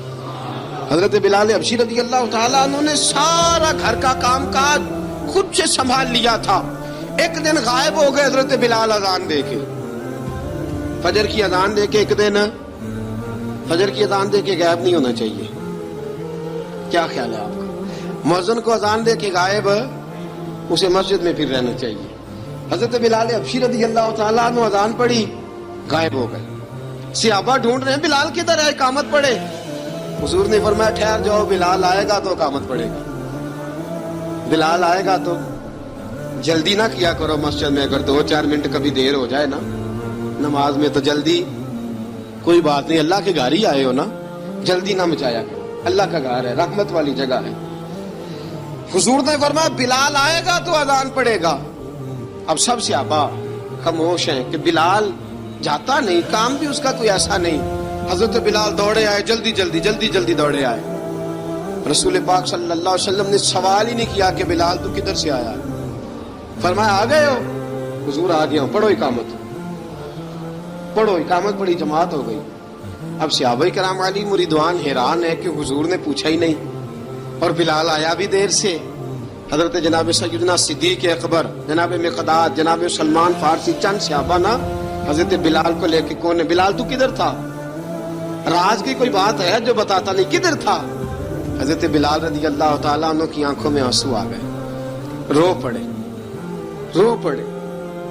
حضرت بلال حبشی رضی اللہ تعالیٰ عنہ نے سارا گھر کا کام کاج خود سے سنبھال لیا تھا۔ ایک دن غائب ہو گئے حضرت بلال اذان دے کے، فجر کی اذان دے کے، ایک دن فجر کی اذان دے کے غائب نہیں ہونا چاہیے، کیا خیال ہے آپ کا؟ مؤذن کو اذان دے کے غائب، اسے مسجد میں پھر رہنا چاہیے۔ حضرت بلال حبشی رضی اللہ تعالیٰ عنہ اذان پڑھی، غائب ہو گئے، صحابہ ڈھونڈ رہے ہیں بلال کدھر ہے، اقامت پڑھے۔ حضور نے فرمایا ٹھہر جاؤ، بلال آئے گا تو اقامت پڑھے گا، بلال آئے گا تو جلدی نہ کیا کرو مسجد میں، اگر 2-4 منٹ کبھی دیر ہو جائے نا نماز میں تو جلدی کوئی بات نہیں، اللہ کے گھر ہی آئے ہو نا، جلدی نہ مچایا کرو، اللہ کا گھر ہے، رحمت والی جگہ ہے۔ حضور نے فرمایا بلال آئے گا تو اذان پڑے گا۔ اب سب صحابہ خاموش ہیں کہ بلال جاتا نہیں، کام بھی اس کا کوئی ایسا نہیں۔ حضرت بلال دوڑے آئے، جلدی جلدی جلدی جلدی دوڑے آئے۔ رسول پاک صلی اللہ علیہ وسلم نے سوال ہی نہیں کیا کہ بلال تو کدھر سے آیا، فرمایا آ گئے ہو؟ حضور آ گیا ہوں، پڑھو اقامت، پڑھو اقامت پڑھی، جماعت ہو گئی۔ اب صحابہ کرام علی مریدوان حیران ہے کہ حضور نے پوچھا ہی نہیں اور بلال آیا بھی دیر سے۔ حضرت جناب سیدنا صدیق اکبر، جناب مقداد، جناب سلمان فارسی، چند صحابہ نا حضرت بلال کو لے کے، کون ہے بلال تو کدھر تھا، راز کی کوئی بات ہے جو بتاتا نہیں، کدھر تھا؟ حضرت بلال رضی اللہ تعالیٰ عنہ کی آنکھوں میں آنسو آ گئے، رو پڑے رو پڑے۔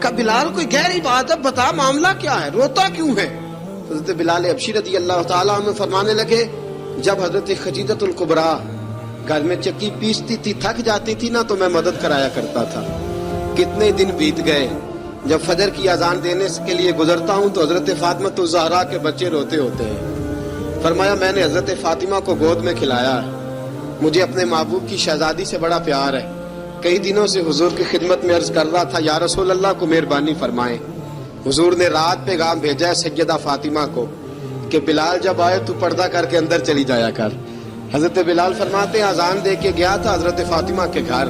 کہ بلال کوئی گہری بات ہے، بتا معاملہ کیا ہے، روتا کیوں ہے؟ حضرت بلال حبشی رضی اللہ تعالیٰ عنہ فرمانے لگے جب حضرت خدیجہ الکبریٰ گھر میں چکی پیستی تھی، تھک جاتی تھی نا تو میں مدد کرایا کرتا تھا۔ کتنے دن بیت گئے، جب فجر کی اذان دینے کے لیے گزرتا ہوں تو حضرت فاطمہ الزہرا کے بچے روتے ہوتے ہیں۔ فرمایا میں نے حضرت فاطمہ کو گود میں کھلایا ہے، مجھے اپنے محبوب کی شہزادی سے بڑا پیار ہے۔ کئی دنوں سے حضور کی خدمت میں عرض کر رہا تھا یا رسول اللہ کو مہربانی فرمائیں۔ حضور نے رات پیغام بھیجا ہے سیدہ فاطمہ کو کہ بلال جب آئے تو پردہ کر کے اندر چلی جایا کر۔ حضرت بلال فرماتے ہیں اذان دے کے گیا تھا حضرت فاطمہ کے گھر،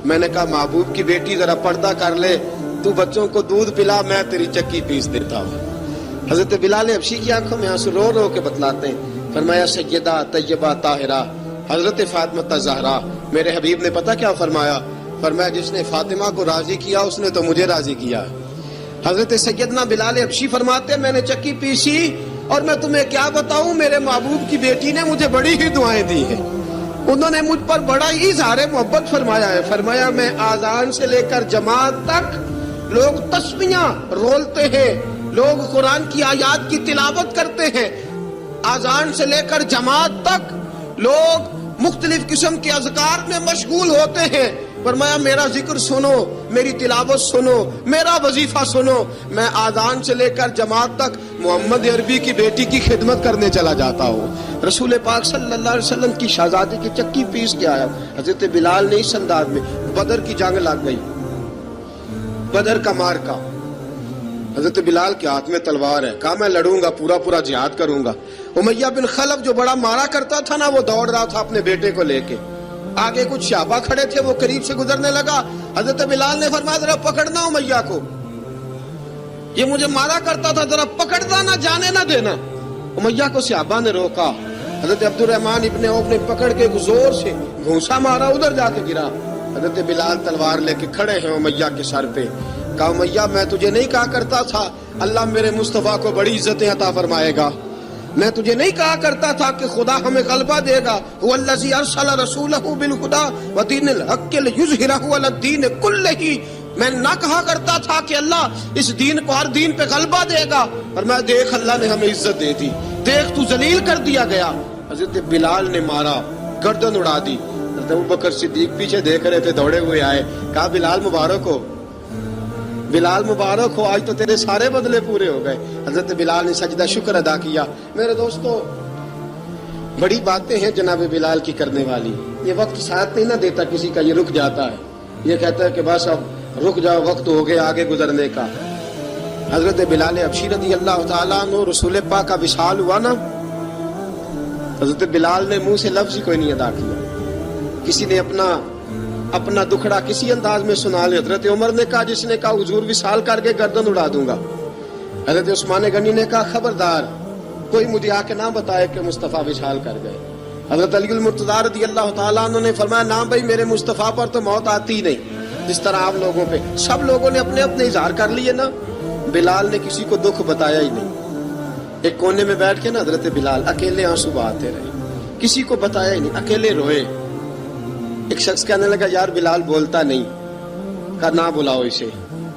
میں نے کہا محبوب کی بیٹی ذرا پردہ کر لے، تو بچوں کو دودھ پلا، میں تیری چکی پیس دیتا ہوں۔ حضرت بلال حبشی کی آنکھوں میں آنسو رو رو کے بتلاتے ہیں، فرمایا سیدہ طیبہ طاہرہ حضرت فاطمہ الزہرا، میرے حبیب نے پتہ کیا فرمایا؟ فرمایا جس نے فاطمہ کو راضی کیا اس نے تو مجھے راضی کیا۔ حضرت سیدنا بلال حبشی فرماتے ہیں میں نے چکی پیسی اور میں تمہیں کیا بتاؤں، میرے محبوب کی بیٹی نے مجھے بڑی ہی دعائیں دی ہیں، انہوں نے مجھ پر بڑا ہی اظہار محبت فرمایا ہے۔ فرمایا میں آذان سے لے کر جماعت تک لوگ تسبیحاں رولتے ہیں، لوگ قرآن کی آیات کی تلاوت کرتے ہیں، آذان سے لے کر جماعت تک لوگ مختلف قسم کے اذکار میں مشغول ہوتے ہیں۔ فرمایا میرا ذکر سنو، میری تلاوت سنو، میرا وظیفہ سنو، میں آذان سے لے کر جماعت تک محمد عربی کی بیٹی کی خدمت کرنے چلا جاتا ہوں۔ رسول پاک صلی اللہ علیہ وسلم کی شہزادی کی چکی پیس کے آیا۔ حضرت بلال نے اس انداز میں، بدر کی جنگ لگ گئی، بدر کا مارکا، حضرت بلال کے ہاتھ میں تلوار ہے، کہا میں لڑوں گا، پورا پورا جہاد کروں گا۔ امیہ بن خلف جو بڑا مارا کرتا تھا نا، وہ دوڑ رہا تھا اپنے بیٹے کو لے کے، آگے کچھ صحابہ کھڑے تھے، وہ قریب سے گزرنے لگا، حضرت بلال نے فرمایا ذرا پکڑنا امیہ کو، یہ مجھے مارا کرتا تھا، ذرا پکڑنا، نہ جانے نہ دینا۔ امیہ کو صحابہ نے روکا، حضرت عبد الرحمن ابن عوف نے پکڑ کے زور سے گھونسا مارا، ادھر جا کے گرا۔ حضرت بلال تلوار لے کے کھڑے ہیں امیہ کے سر پہ، کہا امیہ میں تجھے نہیں کہا کرتا تھا اللہ میرے مصطفیٰ کو بڑی عزتیں عطا فرمائے گا، میں تجھے نہیں کہا کرتا تھا کہ خدا ہمیں غلبہ دے گا، هو الذی ارسل رسولہ بالہدی ودین الحق لیظہرہ علی الدین کلہ، میں نہ کہا کرتا تھا کہ اللہ اس دین کو ہر دین پہ غلبہ دے گا، اور میں دیکھ اللہ نے ہمیں عزت دے دی، دیکھ تو ذلیل کر دیا گیا۔ حضرت بلال نے مارا، گردن اڑا دی۔ حضرت ابوبکر صدیق پیچھے دیکھ رہے تھے، دوڑے ہوئے آئے، کہا بلال مبارک ہو، بلال مبارک ہو، آج تو تیرے سارے بدلے پورے ہو گئے۔ حضرت بلال نے سجدہ شکر ادا کیا۔ میرے دوستو بڑی باتیں ہیں جناب بلال کی کرنے والی، یہ وقت ساتھ نہیں نہ دیتا کسی کا، یہ رک جاتا ہے، یہ کہتا ہے کہ بس اب رک جاؤ وقت ہو گیا آگے گزرنے کا. حضرت بلال حبشی رضی اللہ تعالیٰ عنہ رسول پاک کا وصال ہوا نا، حضرت بلال نے منہ سے لفظ ہی کوئی نہیں ادا کیا. کسی نے اپنا دکھڑا کسی انداز میں سنا لیا. حضرت عمر نے کہا، جس نے کہا حضور وصال کر کے گردن اڑا دوں گا. حضرت عثمان غنی نے کہا خبردار کوئی مجھے آ کے نہ بتائے کہ مصطفیٰ وصال کر گئے. حضرت علی المرتضیٰ رضی اللہ تعالیٰ عنہ نے فرمایا نہ بھائی میرے مصطفیٰ پر تو موت آتی ہی نہیں جس طرح آپ لوگوں پہ. سب لوگوں نے اپنے اپنے اظہار کر لیے نا، بلال نے کسی کو دکھ بتایا ہی نہیں. ایک کونے میں بیٹھ کے نا حضرت بلال اکیلے آنسو بہاتے رہے، کسی کو بتایا ہی نہیں، اکیلے روئے. ایک شخص کہنے لگا یار بلال بولتا نہیں. کہا نہ بلاؤ اسے.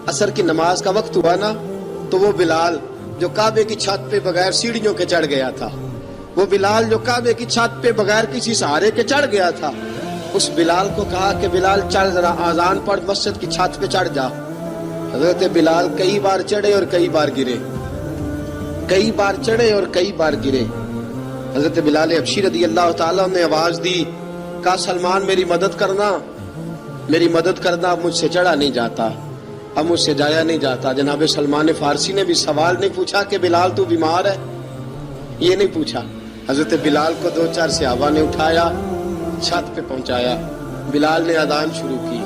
عصر کی نماز کا وقت ہوا نا تو وہ بلال جو کعبے کی چھت پہ بغیر سیڑھیوں کے چڑھ گیا تھا، وہ بلال جو کعبے کی چھت پہ بغیر کسی سہارے کے چڑھ گیا تھا، اس بلال کو کہا کہ بلال چڑھ ذرا آذان پڑھ مسجد کی چھت پہ چڑھ جا. حضرت بلال کئی بار چڑھے اور کئی بار گرے، کئی بار چڑھے اور کئی بار گرے. حضرت بلال حبشی رضی اللہ تعالیٰ نے آواز دی، کہا سلمان میری مدد کرنا، میری مدد کرنا. اب مجھ سے چڑھا نہیں جاتا، اب مجھ سے جایا نہیں جاتا. جناب سلمان فارسی نے بھی سوال نہیں پوچھا کہ بلال تو بیمار ہے، یہ نہیں پوچھا. حضرت بلال کو 2-4 صحابہ نے اٹھایا، چھت پہ پہنچایا. بلال نے اذان شروع کی.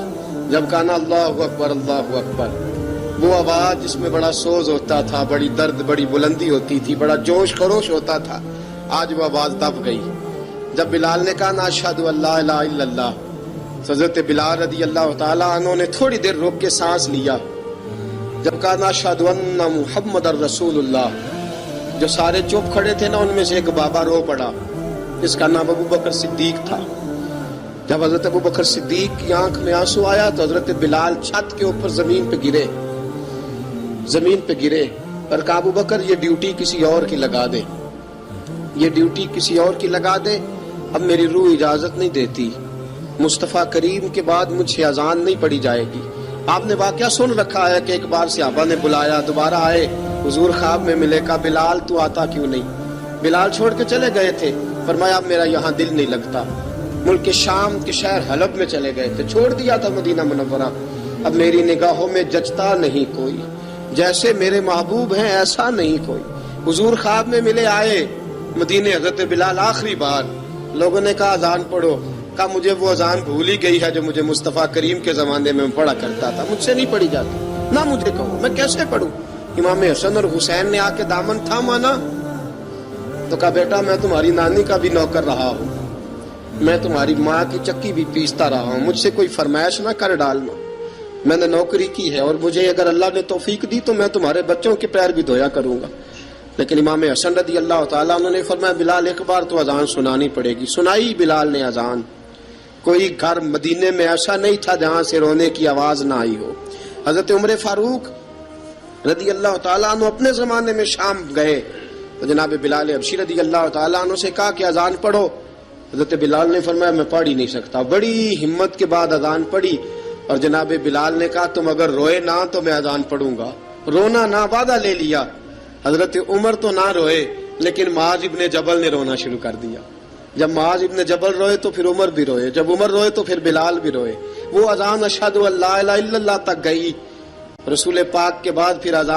جب کہا نا اللہ اکبر اللہ اکبر، وہ آواز جس میں بڑا سوز ہوتا تھا، بڑی درد، بڑی بلندی ہوتی تھی، بڑا جوش خروش ہوتا تھا، آج وہ آواز دب گئی. جب بلال نے کہا نا اشہد ان لا الہ الا اللہ، حضرت بلال رضی اللہ تعالیٰ عنہ نے تھوڑی دیر روک کے سانس لیا. جب کہا نا اشہد ان محمد الرسول اللہ، جو سارے چپ کھڑے تھے نا ان میں سے ایک بابا رو پڑا جس کا نام ابو بکر صدیق تھا. جب حضرت ابو بکر صدیق کی آنکھ میں آنسو آیا تو حضرت بلال چھت کے اوپر زمین پہ گرے، زمین پہ گرے اور کہا ابو بکر یہ ڈیوٹی کسی اور کی لگا دے، یہ ڈیوٹی کسی اور کی لگا دے. اب میری روح اجازت نہیں دیتی، مصطفیٰ کریم کے بعد مجھ سے اذان نہیں پڑھی جائے گی. آپ نے واقعہ سن رکھا ہے کہ ایک بار صحابہ نے بلایا، دوبارہ آئے، حضور خواب میں ملے. کہا بلال تو آتا کیوں نہیں؟ بلال چھوڑ کے چلے گئے تھے. فرمایا اب میرا یہاں دل نہیں لگتا. ملک شام کے شہر حلب میں چلے گئے تھے، چھوڑ دیا تھا مدینہ منورہ. اب میری نگاہوں میں جچتا نہیں کوئی، جیسے میرے محبوب ہیں ایسا نہیں کوئی. حضور خواب میں ملے، آئے مدینے. حضرت بلال آخری بار، لوگوں نے کہا اذان پڑھو. کہا مجھے وہ اذان بھول ہی گئی ہے جو مجھے مصطفیٰ کریم کے زمانے میں پڑھا کرتا تھا، مجھ سے نہیں پڑھی جاتی. نہ مجھے کہو، میں کیسے پڑھوں؟ امام حسن اور حسین نے آ کے دامن تھاما نا تو کہا بیٹا میں تمہاری نانی کا بھی نوکر رہا ہوں، میں تمہاری ماں کی چکی بھی پیستا رہا ہوں، مجھ سے کوئی فرمائش نہ کر ڈالنا. میں نے نوکری کی ہے اور مجھے اگر اللہ نے توفیق دی تو میں تمہارے بچوں کے پیر بھی دھویا کروں گا. لیکن امام حسن رضی اللہ تعالیٰ عنہ نے فرمایا بلال ایک بار تو اذان سنانی پڑے گی. سنائی بلال نے اذان. کوئی گھر مدینے میں ایسا نہیں تھا جہاں سے رونے کی آواز نہ آئی ہو. حضرت عمر فاروق رضی اللہ تعالیٰ عنہ اپنے زمانے میں شام گئے تو جناب بلال حبشی رضی اللہ تعالیٰ عنہ سے کہا کہ اذان پڑھو. حضرت بلال نے فرمایا میں پڑھ ہی نہیں سکتا. بڑی ہمت کے بعد اذان پڑھی اور جناب بلال نے کہا تم اگر روئے نہ تو میں اذان پڑھوں گا. رونا نہ، وعدہ لے لیا. حضرت عمر تو نہ روئے لیکن معاذ ابن جبل نے رونا شروع کر دیا. جب معاذ ابن جبل روئے تو پھر عمر بھی روئے، جب عمر روئے تو پھر بلال بھی روئے. وہ اذان اشہد ان لا الہ الا اللہ تک گئی. رسول پاک کے بعد پھر اذان